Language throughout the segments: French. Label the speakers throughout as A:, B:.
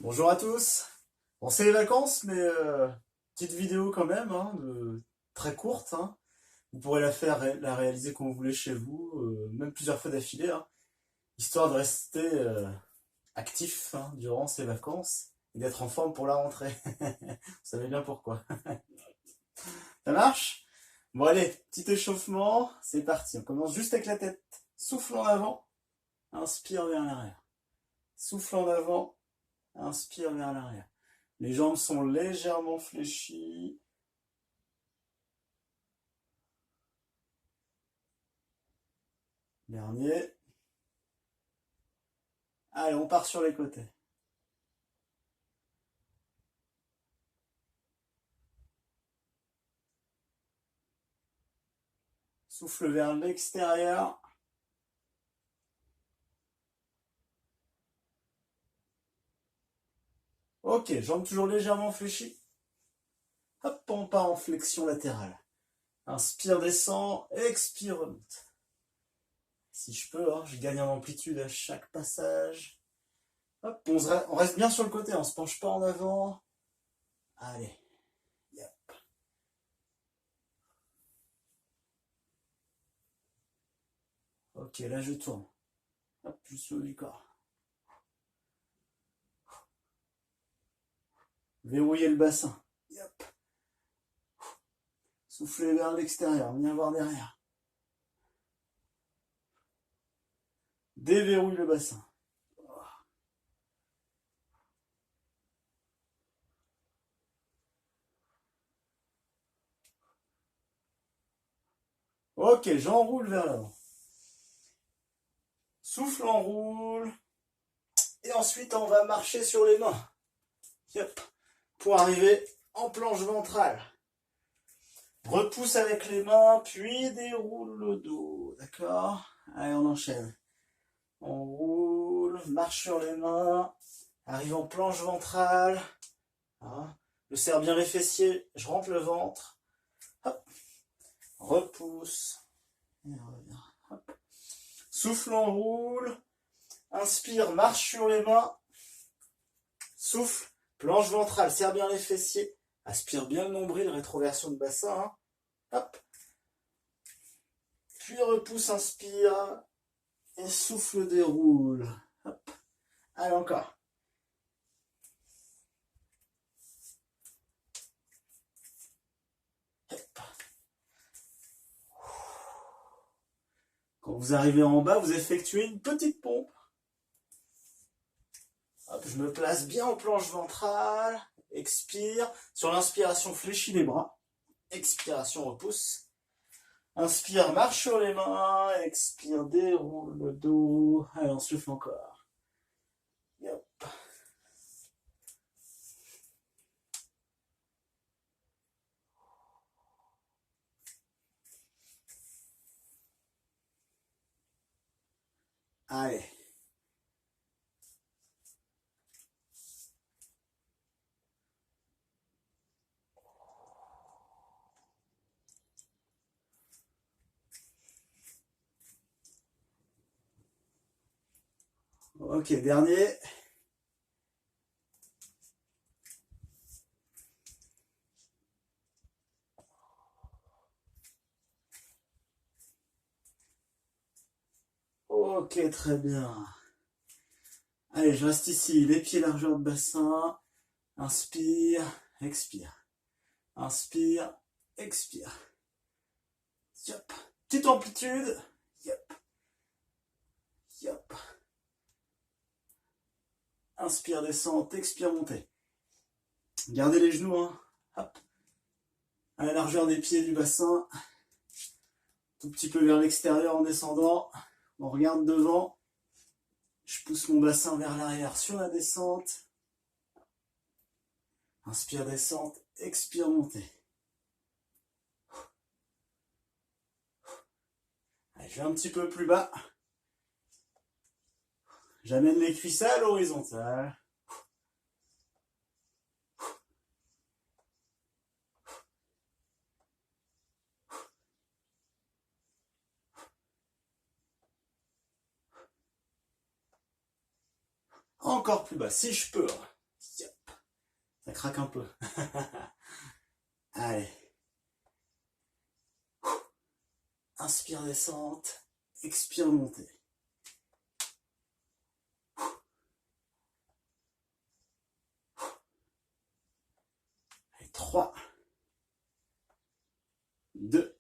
A: Bonjour à tous. Bon, c'est les vacances, mais petite vidéo quand même, hein, très courte, hein. Vous pourrez la réaliser quand vous voulez chez vous, même plusieurs fois d'affilée, hein, histoire de rester actif, hein, durant ces vacances et d'être en forme pour la rentrée. Vous savez bien pourquoi. Ça marche? Bon allez, petit échauffement, c'est parti. On commence juste avec la tête. Souffle en avant, inspire vers l'arrière. Souffle en avant, inspire vers l'arrière. Les jambes sont légèrement fléchies. Dernier. Allez, on part sur les côtés. Souffle vers l'extérieur. Ok, jambes toujours légèrement fléchies. Hop, on part en flexion latérale. Inspire, descend, expire, remonte. Si je peux, hein, je gagne en amplitude à chaque passage. Hop, on reste bien sur le côté, on se penche pas en avant. Allez, yep. Ok, là je tourne. Hop, juste le haut du corps. Verrouillez le bassin. Yep. Soufflez vers l'extérieur, viens voir derrière. Déverrouille le bassin. Ok, j'enroule vers l'avant. Souffle, enroule. Et ensuite, on va marcher sur les mains. Yep. Pour arriver en planche ventrale. Repousse avec les mains, puis déroule le dos. D'accord? Allez, on enchaîne. On roule, marche sur les mains, arrive en planche ventrale. Hein. Je serre bien les fessiers, je rentre le ventre. Hop. Repousse. Et revient. Hop. Souffle, on roule. Inspire, marche sur les mains. Souffle, planche ventrale, serre bien les fessiers. Aspire bien le nombril, rétroversion de bassin. Hein. Hop. Puis repousse, inspire. Et souffle, déroule. Hop. Allez, encore. Hop. Quand vous arrivez en bas, vous effectuez une petite pompe. Hop, je me place bien en planche ventrale. Expire. Sur l'inspiration, fléchis les bras. Expiration, repousse. Inspire, marche sur les mains. Expire, déroule le dos. Allez, on souffle encore. Yep. Allez. Ok, dernier. Ok, très bien. Allez, je reste ici, les pieds largeur de bassin. Inspire, expire. Inspire, expire. Yep. Petite amplitude. Yep. Yep. Inspire, descente, expire, montée. Gardez les genoux, hein. Hop. À la largeur des pieds du bassin. Tout petit peu vers l'extérieur en descendant. On regarde devant. Je pousse mon bassin vers l'arrière sur la descente. Inspire, descente, expire, montée. Allez, je vais un petit peu plus bas. J'amène les cuisses à l'horizontale. Encore plus bas, si je peux. Yep. Ça craque un peu. Allez. Inspire, descente. Expire, montée. Allez, 3, 2,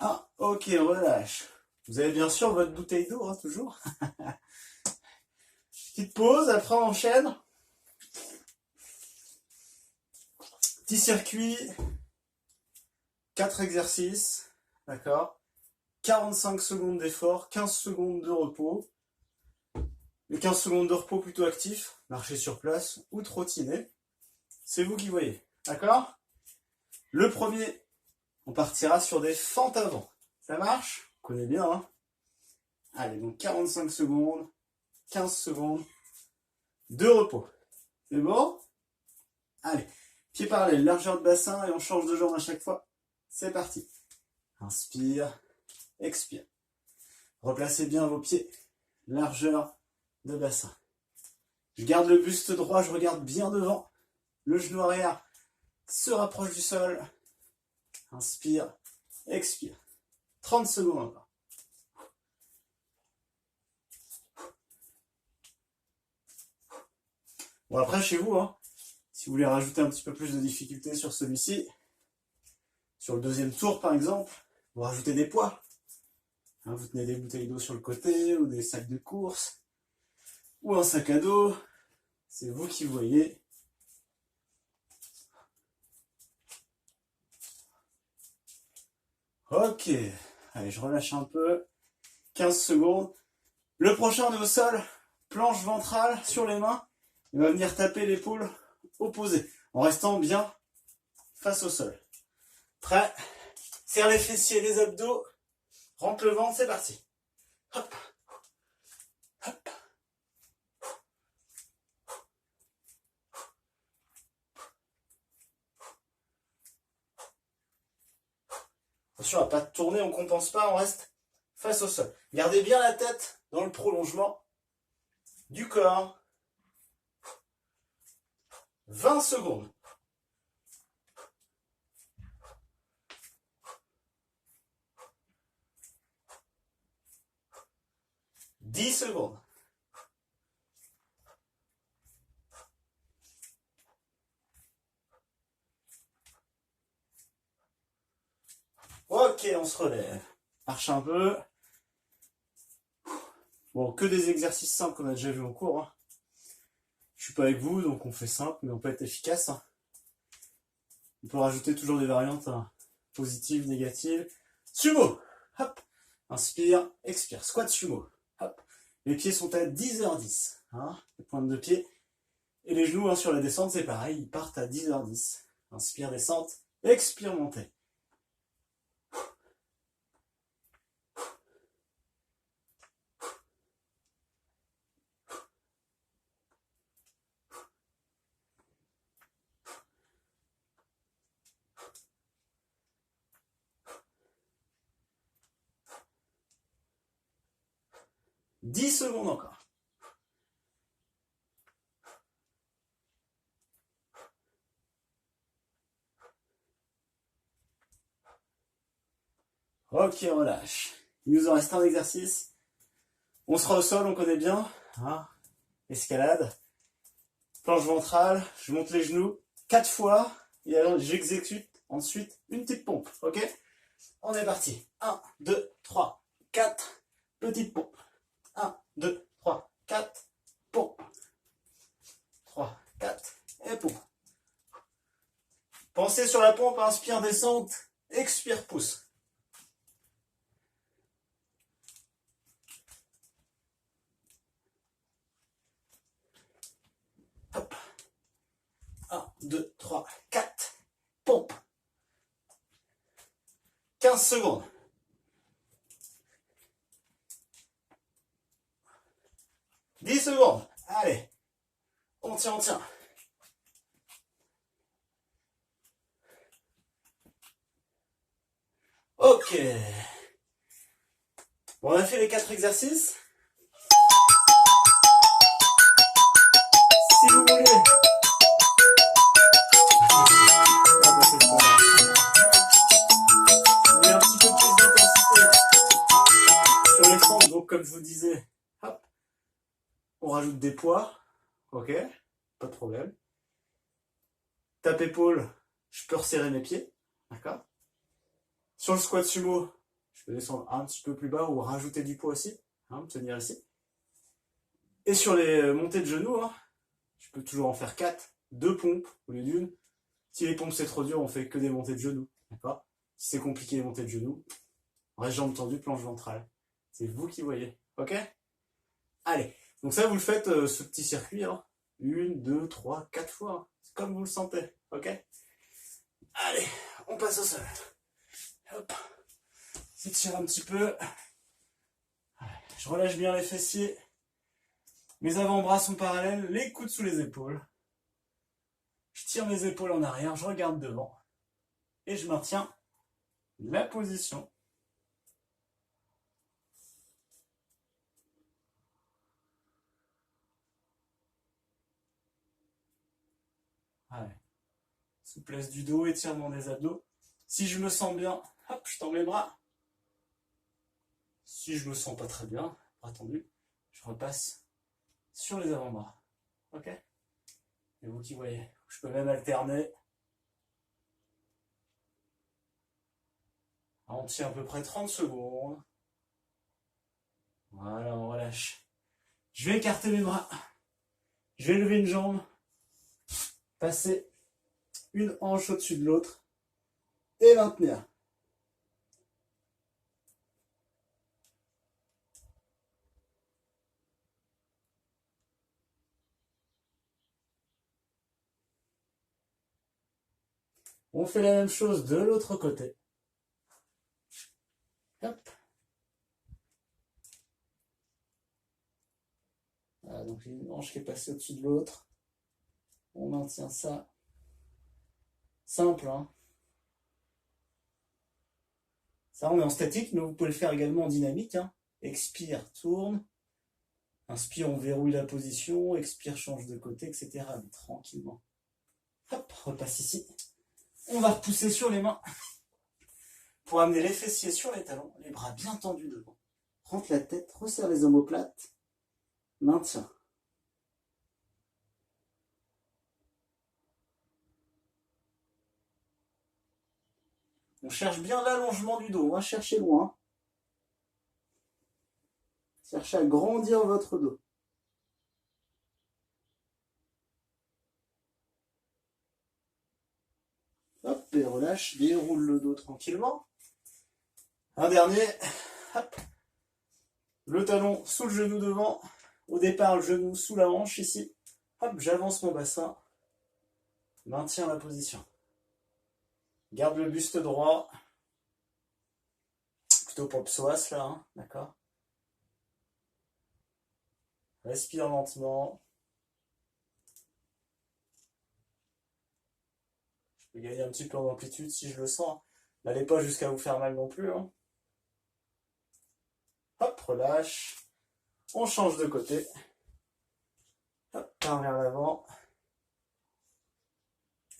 A: 1. Ok, relâche. Vous avez bien sûr votre bouteille d'eau, hein, toujours. Petite pause, après on enchaîne. Petit circuit. 4 exercices. D'accord. 45 secondes d'effort, 15 secondes de repos. Les 15 secondes de repos plutôt actifs, marcher sur place ou trottiner. C'est vous qui voyez. D'accord? Le premier, on partira sur des fentes avant. Ça marche? On connaît bien, hein? Allez, donc 45 secondes, 15 secondes de repos. C'est bon? Allez, pieds parallèles, largeur de bassin et on change de jambe à chaque fois. C'est parti. Inspire, expire. Replacez bien vos pieds, largeur de bassin. Je garde le buste droit, je regarde bien devant. Le genou arrière se rapproche du sol. Inspire, expire. 30 secondes encore. Bon, après, chez vous, hein, si vous voulez rajouter un petit peu plus de difficulté sur celui-ci, sur le deuxième tour par exemple, vous rajoutez des poids. Hein, vous tenez des bouteilles d'eau sur le côté, ou des sacs de course, ou un sac à dos. C'est vous qui voyez. Ok, allez, je relâche un peu. 15 secondes. Le prochain, on est au sol. Planche ventrale sur les mains. Il va venir taper l'épaule opposée, en restant bien face au sol. Prêt? Serre les fessiers, les abdos. Rentre le ventre, c'est parti. Hop. Hop. Attention à ne pas tourner, on ne compense pas, on reste face au sol. Gardez bien la tête dans le prolongement du corps. 20 secondes. « 10 secondes. Ok, on se relève. Marche un peu. Bon, que des exercices simples qu'on a déjà vu en cours. Hein. Je suis pas avec vous, donc on fait simple, mais on peut être efficace. Hein. On peut rajouter toujours des variantes hein, positives, négatives. Sumo. Hop. Inspire, expire. Squat sumo. Hop. Les pieds sont à 10h10. Hein, les pointes de pied. Et les genoux hein, sur la descente, c'est pareil. Ils partent à 10h10. Inspire, descente. Expire, montée. « 10 secondes encore. Ok, relâche. Il nous en reste un exercice. On sera au sol, on connaît bien. Hein, escalade. Planche ventrale. Je monte les genoux 4 fois. Et alors j'exécute ensuite une petite pompe. Ok? On est parti. 1, 2, 3, 4. Petite pompe. 1, 2, 3, 4. Pompe. 3, 4. Et pompe. Pensez sur la pompe. Inspire, descente. Expire, pousse. Hop. 1, 2, 3, 4. Pompe. 15 secondes. « 10 secondes. Allez. On tient, on tient. Ok. Bon, on a fait les 4 exercices. on rajoute des poids, ok, pas de problème. Tape épaule, je peux resserrer mes pieds, d'accord. Sur le squat sumo, je peux descendre un petit peu plus bas ou rajouter du poids aussi, hein, me tenir ici. Et sur les montées de genoux, hein, je peux toujours en faire 4, 2 pompes au lieu d'une. Si les pompes c'est trop dur, on fait que des montées de genoux, d'accord. Si c'est compliqué les montées de genoux, reste jambes tendues, planche ventrale. C'est vous qui voyez, ok. Allez, donc ça vous le faites, ce petit circuit, hein. 1, 2, 3, 4 fois, c'est comme vous le sentez, ok. Allez, on passe au sol. Hop, s'étire un petit peu. Je relâche bien les fessiers. Mes avant-bras sont parallèles, les coudes sous les épaules. Je tire mes épaules en arrière, je regarde devant. Et je maintiens la position. Allez. Souplesse du dos, étirement des abdos. Si je me sens bien, hop, je tends les bras. Si je me sens pas très bien, bras tendus, je repasse sur les avant-bras. Ok. Et vous qui voyez, je peux même alterner. On tient à peu près 30 secondes. Voilà, on relâche. Je vais écarter mes bras. Je vais lever une jambe. Passer une hanche au-dessus de l'autre. Et maintenir. On fait la même chose de l'autre côté. Hop. Voilà, donc une hanche qui est passée au-dessus de l'autre. On maintient ça. Simple, hein. Ça, on est en statique, mais vous pouvez le faire également en dynamique, hein. Expire, tourne. Inspire, on verrouille la position. Expire, change de côté, etc. Mais tranquillement. Hop, repasse ici. On va repousser sur les mains pour amener les fessiers sur les talons, les bras bien tendus devant. Rentre la tête, resserre les omoplates. Maintien. On cherche bien l'allongement du dos, hein, cherchez loin. Cherchez à grandir votre dos. Hop, et relâche, déroule le dos tranquillement. Un dernier. Hop. Le talon sous le genou devant. Au départ, le genou sous la hanche ici. Hop, j'avance mon bassin. Maintiens la position. Garde le buste droit. Plutôt pour le psoas là, hein, d'accord. Respire lentement. Je peux gagner un petit peu en amplitude si je le sens. N'allez pas jusqu'à vous faire mal non plus, hein. Hop, relâche. On change de côté. Hop, par vers l'avant.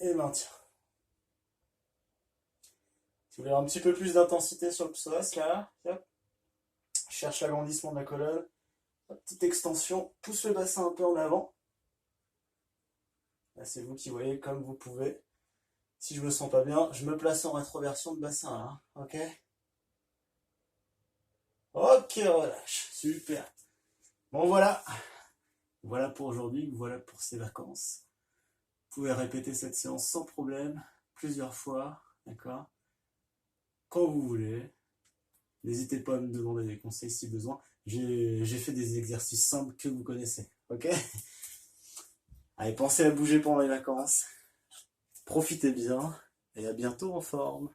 A: Et maintien. Si vous voulez un petit peu plus d'intensité sur le psoas, là, hop. Cherche l'agrandissement de la colonne. Hop, petite extension. Pousse le bassin un peu en avant. Là, c'est vous qui voyez comme vous pouvez. Si je me sens pas bien, je me place en rétroversion de bassin, là, hein. Ok. Ok, relâche. Super. Bon, voilà. Voilà pour aujourd'hui, voilà pour ces vacances. Vous pouvez répéter cette séance sans problème, plusieurs fois, d'accord? Quand vous voulez. N'hésitez pas à me demander des conseils si besoin. J'ai fait des exercices simples que vous connaissez, ok? Allez, pensez à bouger pendant les vacances. Profitez bien et à bientôt en forme.